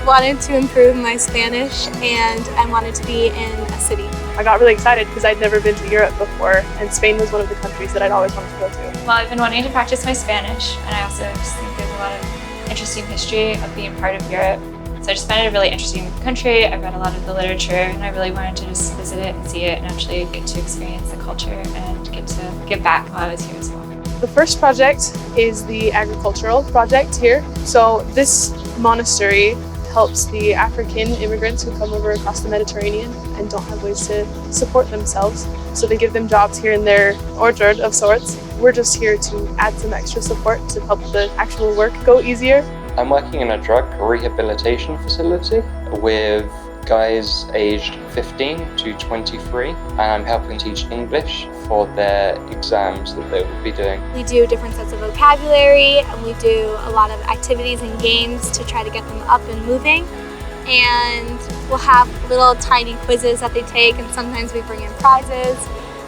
wanted to improve my Spanish and I wanted to be in a city. I got really excited because I'd never been to Europe before, and Spain was one of the countries that I'd always wanted to go to. Well, I've been wanting to practice my Spanish, and I also just think there's a lot of interesting history of being part of Europe. So I just found it a really interesting country. I've read a lot of the literature, and I really wanted to just visit it and see it and actually get to experience the culture and get to give back while I was here as well. The first project is the agricultural project here. So this monastery helps the African immigrants who come over across the Mediterranean and don't have ways to support themselves. So they give them jobs here in their orchard of sorts. We're just here to add some extra support to help the actual work go easier. I'm working in a drug rehabilitation facility with guys aged 15 to 23, and I'm helping teach English for their exams that they will be doing. We do different sets of vocabulary and we do a lot of activities and games to try to get them up and moving. And we'll have little tiny quizzes that they take, and sometimes we bring in prizes.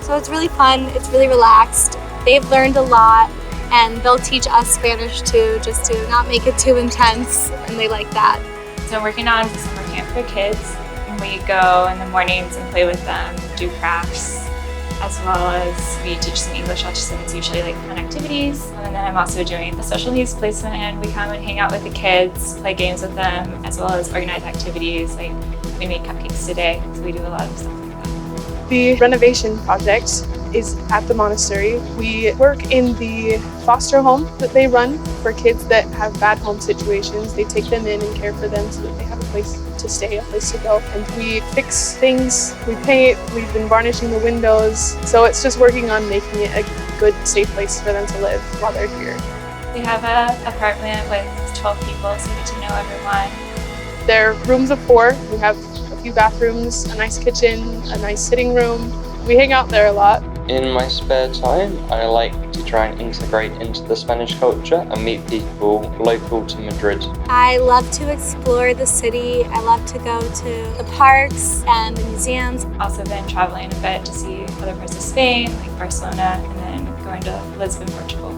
So it's really fun, it's really relaxed. They've learned a lot and they'll teach us Spanish too, just to not make it too intense, and they like that. So I'm working on summer camp for kids, and we go in the mornings and play with them, do crafts, as well as we teach some English lessons, usually like fun activities. And then I'm also doing the social needs placement, and we come and hang out with the kids, play games with them, as well as organize activities, like we made cupcakes today, so we do a lot of stuff like that. The renovation project is at the monastery. We work in the foster home that they run for kids that have bad home situations. They take them in and care for them so that they have a place to stay, a place to go. And we fix things, we paint, we've been varnishing the windows. So it's just working on making it a good, safe place for them to live while they're here. We have an apartment with 12 people, so we get to know everyone. They're rooms of 4. We have a few bathrooms, a nice kitchen, a nice sitting room. We hang out there a lot. In my spare time, I like to try and integrate into the Spanish culture and meet people local to Madrid. I love to explore the city. I love to go to the parks and the museums. Also been traveling a bit to see other parts of Spain, like Barcelona, and then going to Lisbon, Portugal.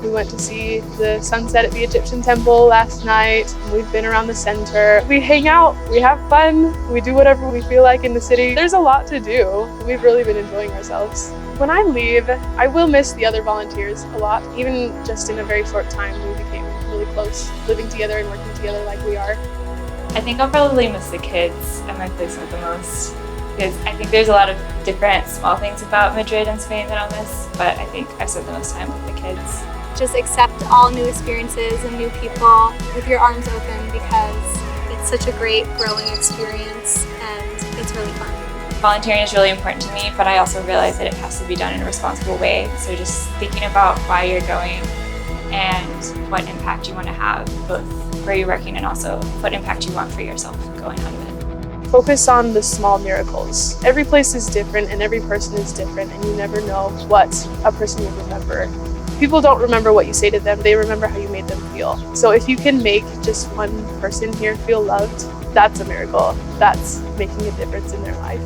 We went to see the sunset at the Egyptian temple last night. We've been around the center. We hang out, we have fun, we do whatever we feel like in the city. There's a lot to do. We've really been enjoying ourselves. When I leave, I will miss the other volunteers a lot. Even just in a very short time, we became really close, living together and working together like we are. I think I'll probably miss the kids at my placement the most, because I think there's a lot of different small things about Madrid and Spain that I'll miss, but I think I've spent the most time with the kids. Just accept all new experiences and new people with your arms open, because it's such a great growing experience and it's really fun. Volunteering is really important to me, but I also realize that it has to be done in a responsible way. So just thinking about why you're going and what impact you want to have, both where you're working and also what impact you want for yourself going out of it. Focus on the small miracles. Every place is different and every person is different, and you never know what a person will remember. People don't remember what you say to them, they remember how you made them feel. So if you can make just one person here feel loved, that's a miracle. That's making a difference in their life.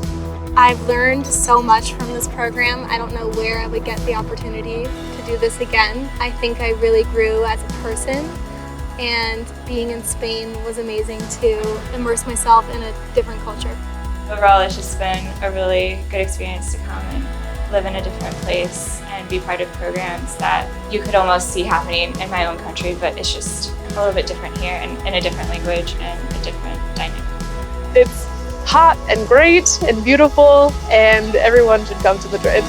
I've learned so much from this program. I don't know where I would get the opportunity to do this again. I think I really grew as a person, and being in Spain was amazing to immerse myself in a different culture. Overall, it's just been a really good experience to come and live in a different place and be part of programs that you could almost see happening in my own country, but it's just a little bit different here and in a different language and a different dynamic. It's hot and great and beautiful, and everyone should come to Madrid.